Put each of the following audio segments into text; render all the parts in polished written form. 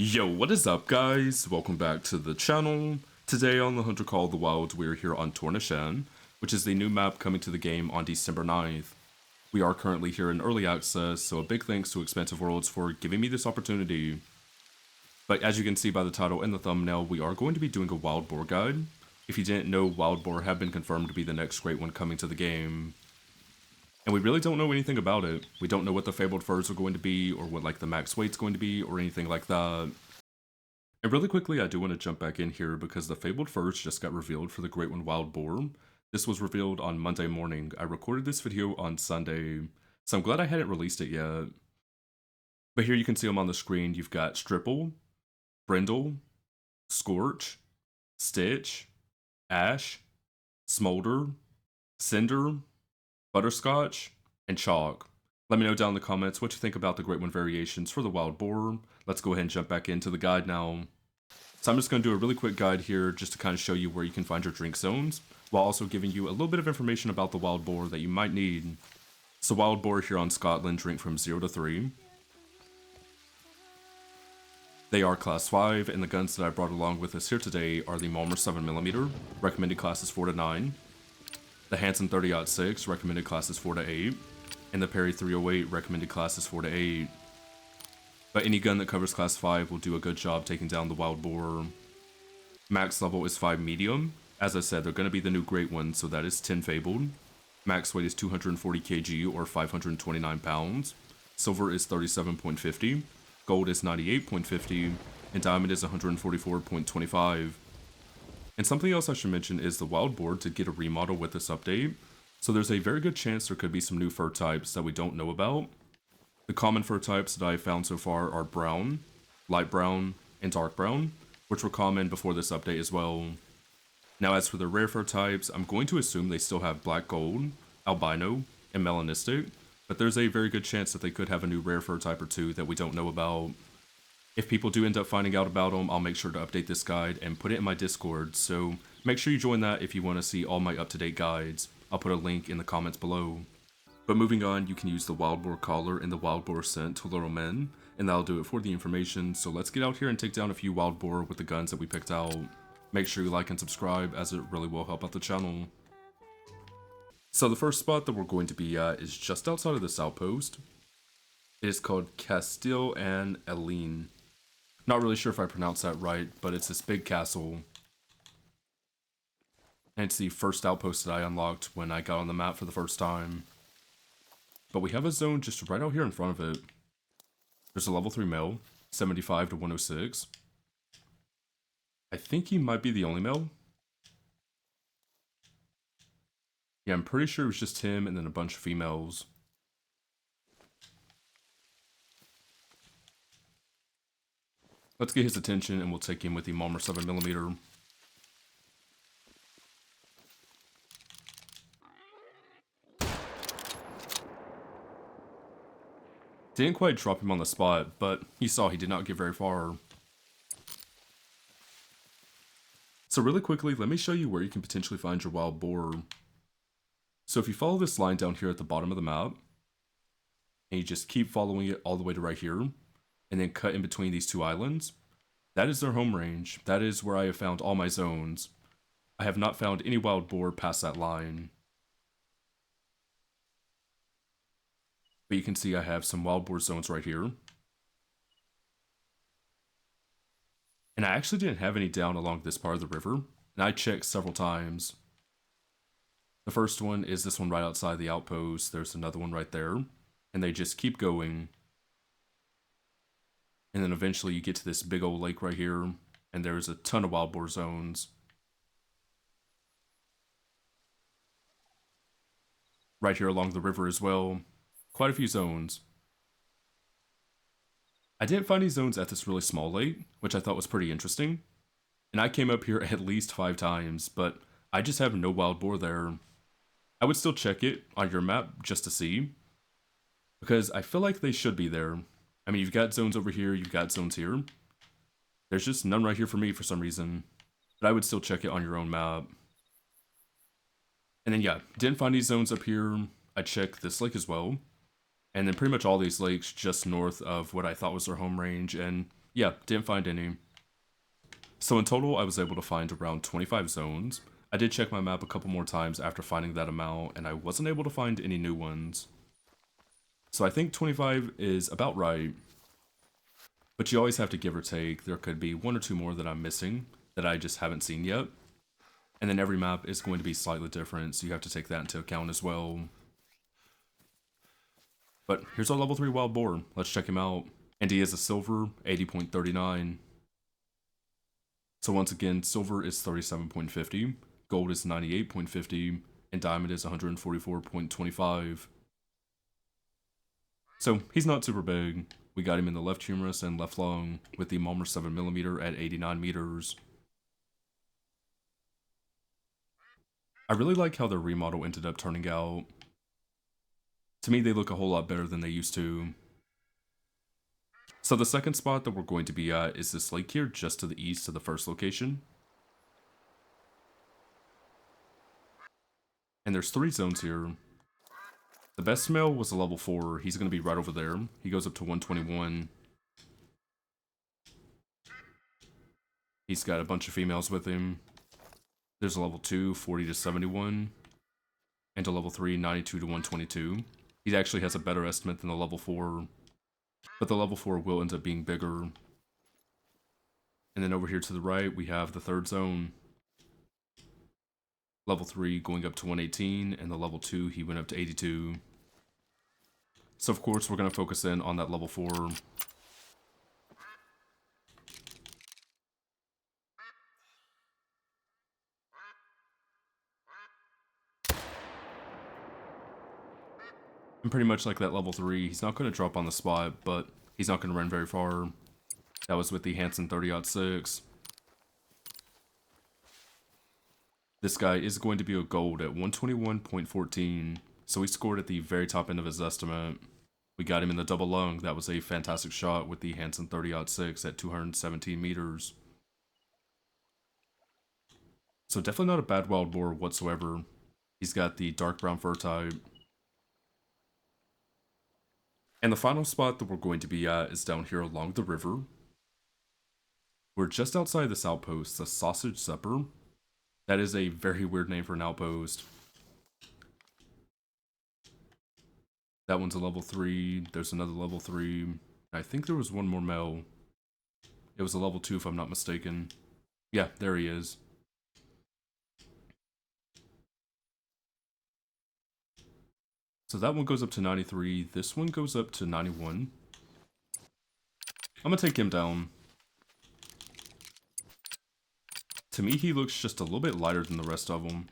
Yo, what is up guys? Welcome back to the channel. Today on the Hunter called the Wild, we're here on Tòrr nan Sithean, which is the new map coming to the game on December 9th. We are currently here in early access, so a big thanks to Expansive Worlds for giving me this opportunity. But as you can see by the title and the thumbnail, we are going to be doing a Wild Boar Guide. If you didn't know, Wild Boar have been confirmed to be the next great one coming to the game. And we really don't know anything about it. We don't know what the fabled furs are going to be, or what like the max weight's going to be, or anything like that. And really quickly, I do want to jump back in here because the fabled furs just got revealed for the Great One Wild Boar. This was revealed on Monday morning. I recorded this video on Sunday, so I'm glad I hadn't released it yet. But here you can see them on the screen. You've got Stripple, Brindle, Scorch, Stitch, Ash, Smolder, Cinder, Butterscotch, and Chalk. Let me know down in the comments what you think about the Great One variations for the Wild Boar. Let's go ahead and jump back into the guide now. So I'm just going to do a really quick guide here just to kind of show you where you can find your drink zones, while also giving you a little bit of information about the Wild Boar that you might need. So Wild Boar here on Scotland drink from 0 to 3. They are class 5, and the guns that I brought along with us here today are the Malmer 7mm, recommended classes 4 to 9. The Hanson 30-06, recommended classes 4 to 8, and the Perry 308, recommended classes 4 to 8. But any gun that covers class 5 will do a good job taking down the Wild Boar. Max level is 5 medium. As I said, they're going to be the new great one, so that is 10 fabled. Max weight is 240 kg or 529 pounds. Silver is 37.50, gold is 98.50, and diamond is 144.25. And something else I should mention is the Wild Boar did get a remodel with this update, so there's a very good chance there could be some new fur types that we don't know about. The common fur types that I found so far are brown, light brown, and dark brown, which were common before this update as well. Now as for the rare fur types, I'm going to assume they still have black gold, albino, and melanistic, but there's a very good chance that they could have a new rare fur type or two that we don't know about. If people do end up finding out about them, I'll make sure to update this guide and put it in my Discord, so make sure you join that if you want to see all my up-to-date guides. I'll put a link in the comments below. But moving on, you can use the Wild Boar collar and the Wild Boar scent to lure men, and that'll do it for the information, so let's get out here and take down a few Wild Boar with the guns that we picked out. Make sure you like and subscribe, as it really will help out the channel. So the first spot that we're going to be at is just outside of this outpost. It is called Castile and Eline. Not really sure if I pronounced that right, but it's this big castle. And it's the first outpost that I unlocked when I got on the map for the first time. But we have a zone just right out here in front of it. There's a level 3 male, 75 to 106. I think he might be the only male. Yeah, I'm pretty sure it was just him and then a bunch of females. Let's get his attention and we'll take him with the Malmer 7mm. Didn't quite drop him on the spot, but he saw he did not get very far. So really quickly, let me show you where you can potentially find your Wild Boar. So if you follow this line down here at the bottom of the map, and you just keep following it all the way to right here, and then cut in between these two islands, that is their home range. That is where I have found all my zones. I have not found any Wild Boar past that line. But you can see I have some Wild Boar zones right here. And I actually didn't have any down along this part of the river, and I checked several times. The first one is this one right outside the outpost. There's another one right there, and they just keep going. And then eventually you get to this big old lake right here, and there's a ton of Wild Boar zones. Right here along the river as well. Quite a few zones. I didn't find any zones at this really small lake, which I thought was pretty interesting. And I came up here at least 5 times, but I just have no Wild Boar there. I would still check it on your map just to see, because I feel like they should be there. I mean, you've got zones over here, you've got zones here. There's just none right here for me for some reason, but I would still check it on your own map. And then yeah, didn't find any zones up here. I checked this lake as well. And then pretty much all these lakes just north of what I thought was their home range. And Yeah, didn't find any. So in total, I was able to find around 25 zones. I did check my map a couple more times after finding that amount, and I wasn't able to find any new ones. So I think 25 is about right. But you always have to give or take. There could be one or two more that I'm missing that I just haven't seen yet. And then every map is going to be slightly different, so you have to take that into account as well. But here's our level 3 wild boar. Let's check him out. And he is a silver, 80.39. So once again, silver is 37.50, gold is 98.50, and diamond is 144.25. So he's not super big. We got him in the left humerus and left lung with the Malmer 7mm at 89 meters. I really like how their remodel ended up turning out. To me, they look a whole lot better than they used to. So the second spot that we're going to be at is this lake here just to the east of the first location. And there's 3 zones here. The best male was a level 4. He's going to be right over there. He goes up to 121. He's got a bunch of females with him. There's a level 2, 40 to 71. And a level 3, 92 to 122. He actually has a better estimate than the level 4. But the level 4 will end up being bigger. And then over here to the right, we have the third zone. Level 3 going up to 118, and the level 2, he went up to 82. So of course, we're going to focus in on that level 4. And pretty much like that level 3, he's not going to drop on the spot, but he's not going to run very far. That was with the Hansen 30-06. This guy is going to be a gold at 121.14, so he scored at the very top end of his estimate. We got him in the double lung. That was a fantastic shot with the Hansen 30-06 at 217 meters. So definitely not a bad wild boar whatsoever. He's got the dark brown fur type. And the final spot that we're going to be at is down here along the river. We're just outside this outpost, the Sausage Supper. That is a very weird name for an outpost. That one's a level 3. There's another level 3. I think there was one more male. It was a level 2 if I'm not mistaken. Yeah, there he is. So that one goes up to 93. This one goes up to 91. I'm gonna take him down. To me, he looks just a little bit lighter than the rest of them.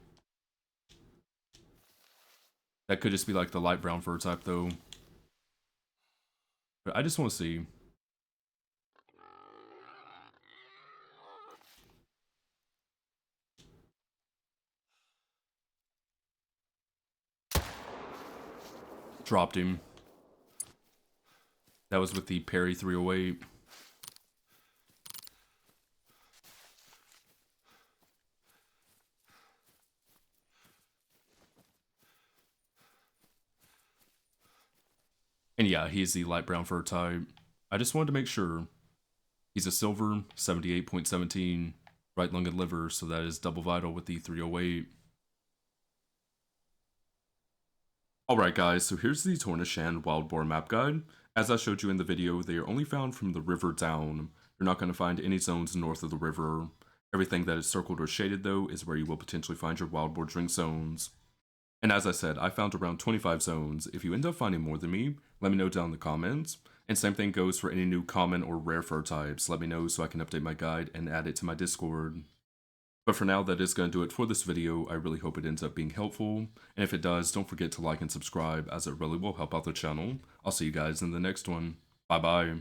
That could just be like the light brown fur type though. But I just want to see. Dropped him. That was with the Perry 308. And yeah, he's the light brown fur type. I just wanted to make sure. He's a silver, 78.17, right lung and liver, so that is double vital with the 308. Alright guys, so here's the Tòrr nan Sithean Wild Boar Map Guide. As I showed you in the video, they are only found from the river down. You're not going to find any zones north of the river. Everything that is circled or shaded though is where you will potentially find your wild boar drink zones. And as I said, I found around 25 zones. If you end up finding more than me, let me know down in the comments. And same thing goes for any new common or rare fur types. Let me know so I can update my guide and add it to my Discord. But for now, that is going to do it for this video. I really hope it ends up being helpful. And if it does, don't forget to like and subscribe as it really will help out the channel. I'll see you guys in the next one. Bye bye.